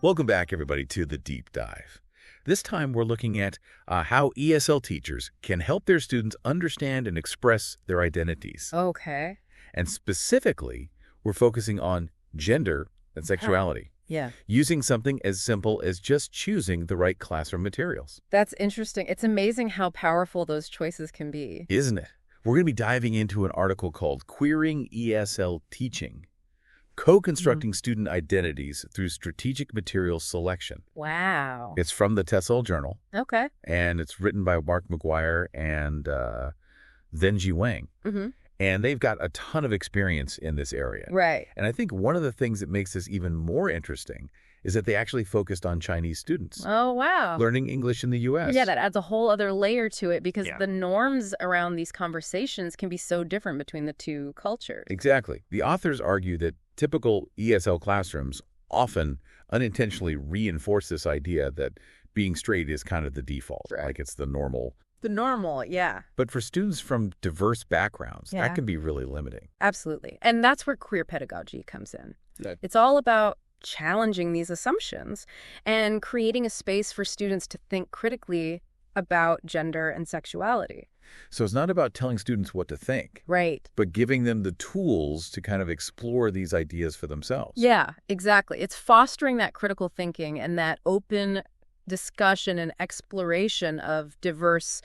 Welcome back, everybody, to The Deep Dive. This time, we're looking at how ESL teachers can help their students understand and express their identities. Okay. And specifically, we're focusing on gender and sexuality, Yeah. using something as simple as just choosing the right classroom materials. That's interesting. It's amazing how powerful those choices can be. Isn't it? We're going to be diving into an article called Queering ESL Teaching, Co-Constructing Student Identities Through Strategic Material Selection. Wow. It's from the TESOL Journal, Okay. and it's written by Mark McGuire and Zhenji Wang. Mm-hmm. And they've got a ton of experience in this area. Right. And I think one of the things that makes this even more interesting is that they actually focused on Chinese students Oh, wow. learning English in the U.S. Yeah, that adds a whole other layer to it because Yeah. the norms around these conversations can be so different between the two cultures. Exactly. The authors argue that typical ESL classrooms often unintentionally reinforce this idea that being straight is kind of the default, Right. like it's the normal. The normal, yeah. But for students from diverse backgrounds, Yeah. that can be really limiting. Absolutely. And that's where queer pedagogy comes in. That- It's all about challenging these assumptions and creating a space for students to think critically about gender and sexuality. So it's not about telling students what to think, Right. but giving them the tools to kind of explore these ideas for themselves. Yeah, exactly. It's fostering that critical thinking and that open discussion and exploration of diverse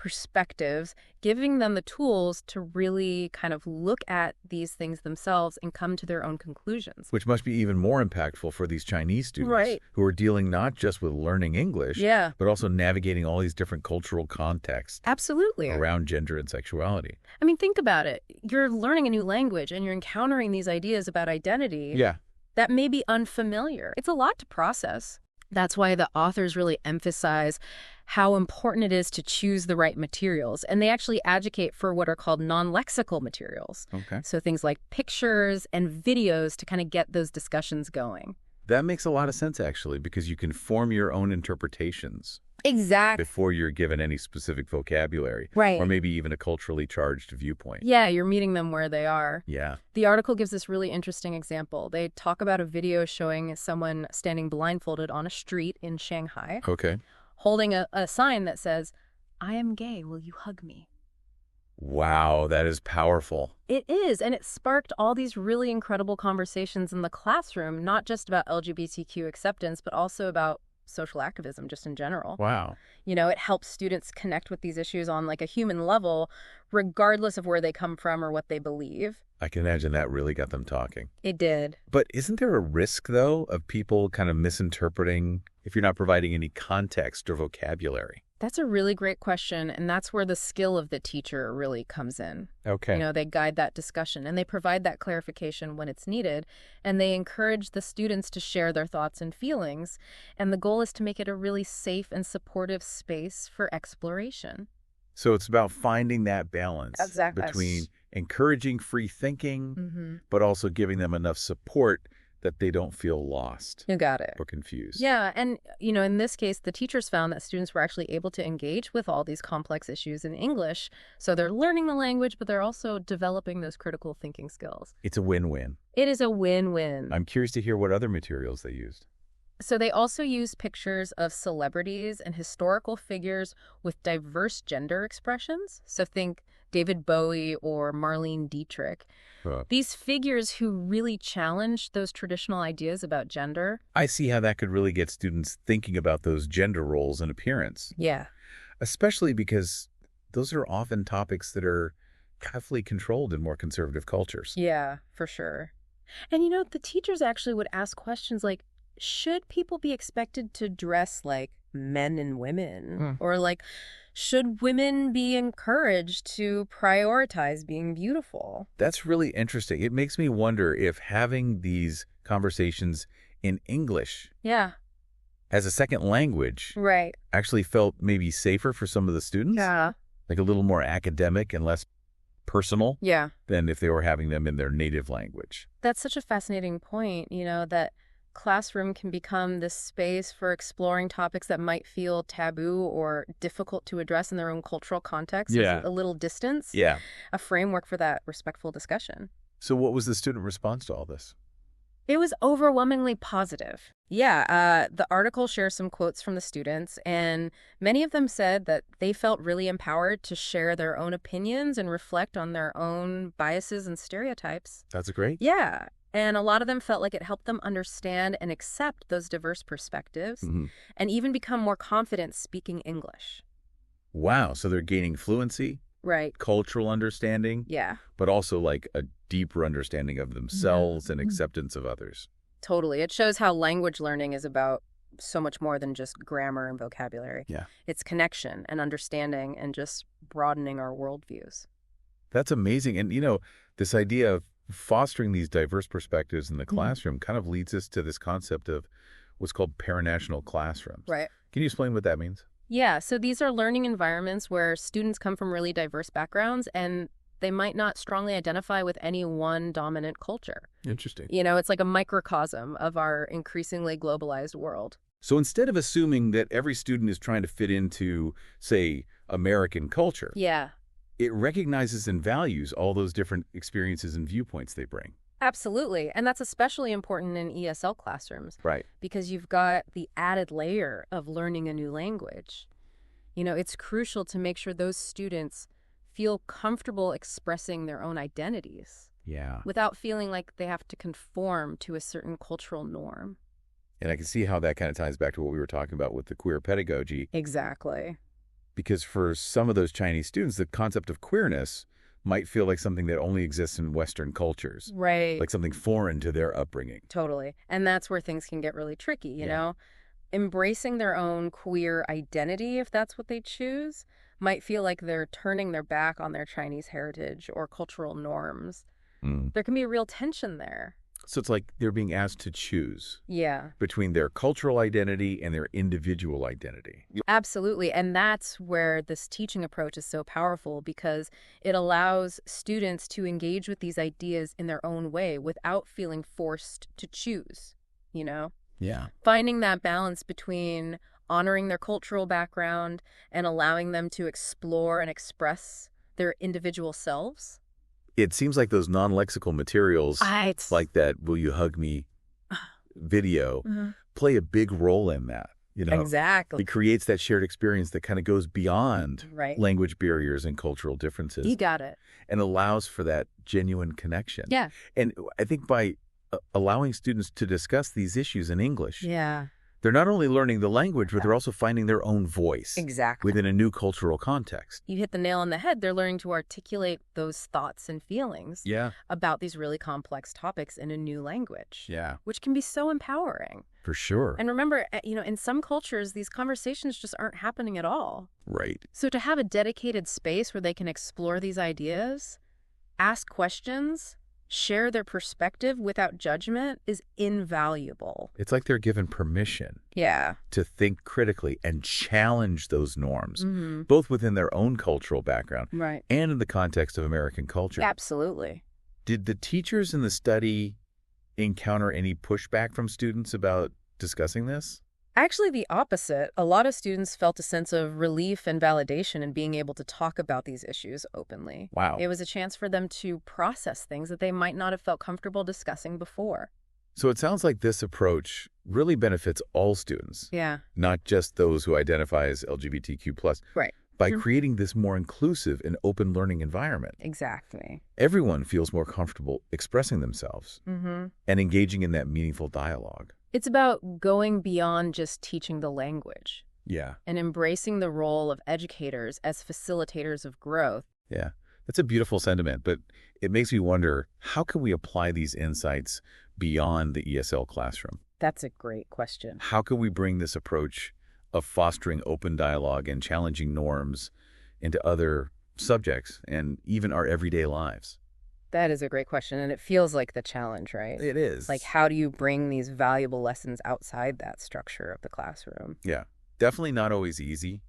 perspectives, giving them the tools to really kind of look at these things themselves and come to their own conclusions. Which must be even more impactful for these Chinese students Right. who are dealing not just with learning English, Yeah, but also navigating all these different cultural contexts absolutely. around gender and sexuality. I mean, think about it. You're learning a new language and you're encountering these ideas about identity Yeah. that may be unfamiliar. It's a lot to process. That's why the authors really emphasize how important it is to choose the right materials. And they actually advocate for what are called non-lexical materials. Okay. So things like pictures and videos to kind of get those discussions going. That makes a lot of sense, actually, because you can form your own interpretations Exactly. before you're given any specific vocabulary. Right. Or maybe even a culturally charged viewpoint. Yeah, you're meeting them where they are. Yeah. The article gives this really interesting example. They talk about a video showing someone standing blindfolded on a street in Shanghai, Okay. holding a sign that says, "I am gay, will you hug me?" Wow, that is powerful. It is, and it sparked all these really incredible conversations in the classroom, not just about LGBTQ acceptance, but also about social activism just in general. Wow. You know, it helps students connect with these issues on like a human level, regardless of where they come from or what they believe. I can imagine that really got them talking. It did. But isn't there a risk, though, of people kind of misinterpreting if you're not providing any context or vocabulary? That's a really great question, and that's where the skill of the teacher really comes in. Okay. You know, they guide that discussion, and they provide that clarification when it's needed, and they encourage the students to share their thoughts and feelings, and the goal is to make it a really safe and supportive space for exploration. So it's about finding that balance Exactly. between encouraging free thinking, Mm-hmm. but also giving them enough support that they don't feel lost You got it. or confused. Yeah, and, you know, in this case, the teachers found that students were actually able to engage with all these complex issues in English, so they're learning the language, but they're also developing those critical thinking skills. It's a win-win. It is a win-win. I'm curious to hear what other materials they used. So they also use pictures of celebrities and historical figures with diverse gender expressions. So think David Bowie or Marlene Dietrich. These figures who really challenge those traditional ideas about gender. I see how that could really get students thinking about those gender roles and appearance, Yeah. especially because those are often topics that are carefully controlled in more conservative cultures. Yeah, for sure. And you know, the teachers actually would ask questions like, should people be expected to dress like men and women? Or like, should women be encouraged to prioritize being beautiful? That's really interesting. It makes me wonder if having these conversations in English Yeah, as a second language right. actually felt maybe safer for some of the students, Yeah. like a little more academic and less personal Yeah. than if they were having them in their native language. That's such a fascinating point, you know, that classroom can become this space for exploring topics that might feel taboo or difficult to address in their own cultural context. Yeah. There's a little distance, Yeah. a framework for that respectful discussion. So what was the student response to all this? It was overwhelmingly positive. Yeah, the article shares some quotes from the students, and many of them said that they felt really empowered to share their own opinions and reflect on their own biases and stereotypes. That's great. Yeah, and a lot of them felt like it helped them understand and accept those diverse perspectives and even become more confident speaking English. Wow, so they're gaining fluency, Right. cultural understanding, Yeah. but also like a deeper understanding of themselves and acceptance of others. Totally. It shows how language learning is about so much more than just grammar and vocabulary. Yeah. It's connection and understanding and just broadening our worldviews. That's amazing. And, this idea of fostering these diverse perspectives in the classroom kind of leads us to this concept of what's called paranational classrooms. Right. Can you explain what that means? Yeah, so these are learning environments where students come from really diverse backgrounds and they might not strongly identify with any one dominant culture. Interesting. It's like a microcosm of our increasingly globalized world. So instead of assuming that every student is trying to fit into, say, American culture, Yeah, it recognizes and values all those different experiences and viewpoints they bring. absolutely. And that's especially important in ESL classrooms. Right. Because you've got the added layer of learning a new language. It's crucial to make sure those students feel comfortable expressing their own identities Yeah. without feeling like they have to conform to a certain cultural norm. And I can see how that kind of ties back to what we were talking about with the queer pedagogy, Exactly. because for some of those Chinese students, the concept of queerness might feel like something that only exists in Western cultures, Right. like something foreign to their upbringing. Totally. And that's where things can get really tricky, you Yeah. know? Embracing their own queer identity, if that's what they choose, might feel like they're turning their back on their Chinese heritage or cultural norms. There can be a real tension there. So it's like they're being asked to choose Yeah, between their cultural identity and their individual identity. absolutely. And that's where this teaching approach is so powerful because it allows students to engage with these ideas in their own way without feeling forced to choose, Yeah. Finding that balance between honoring their cultural background and allowing them to explore and express their individual selves. It seems like those non-lexical materials, like that "Will You Hug Me" video, play a big role in that. Exactly. It creates that shared experience that kind of goes beyond Right. language barriers and cultural differences You got it. and allows for that genuine connection. Yeah. And I think by allowing students to discuss these issues in English, Yeah. they're not only learning the language, but they're also finding their own voice Exactly. within a new cultural context. You hit the nail on the head. They're learning to articulate those thoughts and feelings Yeah. about these really complex topics in a new language. Yeah, Which can be so empowering. for sure. And remember, in some cultures, these conversations just aren't happening at all. Right. So to have a dedicated space where they can explore these ideas, ask questions, share their perspective without judgment is invaluable. It's like they're given permission Yeah. to think critically and challenge those norms, both within their own cultural background Right. and in the context of American culture. Absolutely. Did the teachers in the study encounter any pushback from students about discussing this? Actually, the opposite. A lot of students felt a sense of relief and validation in being able to talk about these issues openly. Wow. It was a chance for them to process things that they might not have felt comfortable discussing before. So it sounds like this approach really benefits all students, Yeah. not just those who identify as LGBTQ+, Right. by creating this more inclusive and open learning environment. Exactly. Everyone feels more comfortable expressing themselves and engaging in that meaningful dialogue. It's about going beyond just teaching the language Yeah. and embracing the role of educators as facilitators of growth. Yeah. That's a beautiful sentiment, but it makes me wonder, how can we apply these insights beyond the ESL classroom? That's a great question. How can we bring this approach of fostering open dialogue and challenging norms into other subjects and even our everyday lives? That is a great question, and it feels like the challenge, right? It is. Like, how do you bring these valuable lessons outside that structure of the classroom? Yeah. Definitely not always easy.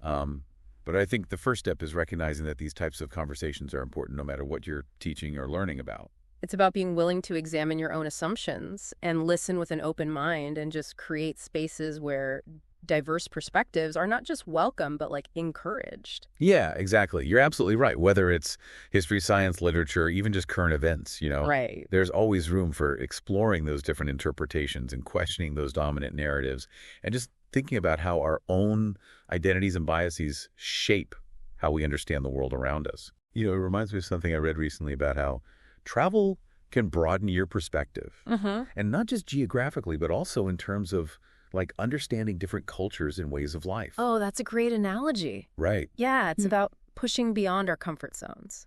But I think the first step is recognizing that these types of conversations are important no matter what you're teaching or learning about. It's about being willing to examine your own assumptions and listen with an open mind and just create spaces where diverse perspectives are not just welcome, but like encouraged. Yeah, exactly. You're absolutely right. Whether it's history, science, literature, even just current events, Right. there's always room for exploring those different interpretations and questioning those dominant narratives and just thinking about how our own identities and biases shape how we understand the world around us. It reminds me of something I read recently about how travel can broaden your perspective. And not just geographically, but also in terms of like understanding different cultures and ways of life. Oh, that's a great analogy. Right. Yeah, it's about pushing beyond our comfort zones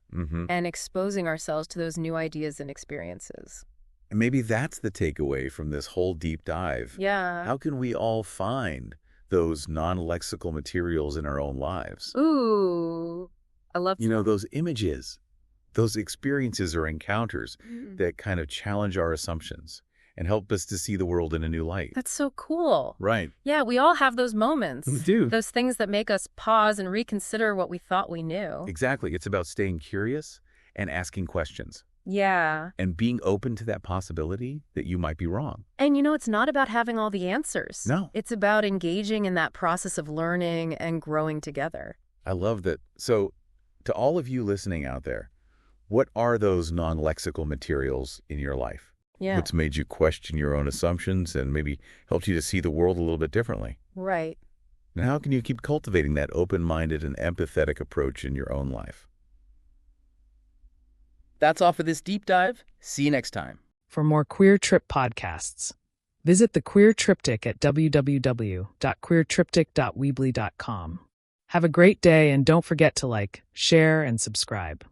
and exposing ourselves to those new ideas and experiences. And maybe that's the takeaway from this whole deep dive. Yeah. How can we all find those non-lexical materials in our own lives? Ooh, I love those images, those experiences or encounters that kind of challenge our assumptions and help us to see the world in a new light. That's so cool. Right. Yeah, we all have those moments. We do. Those things that make us pause and reconsider what we thought we knew. Exactly. It's about staying curious and asking questions. Yeah. And being open to that possibility that you might be wrong. And it's not about having all the answers. No. It's about engaging in that process of learning and growing together. I love that. So, to all of you listening out there, what are those non-lexical materials in your life? Yeah. What's made you question your own assumptions and maybe helped you to see the world a little bit differently? Right. And how can you keep cultivating that open-minded and empathetic approach in your own life? That's all for this deep dive. See you next time. For more Queer Trip podcasts, visit the Queer Triptych at www.queertriptych.weebly.com. Have a great day and don't forget to like, share, and subscribe.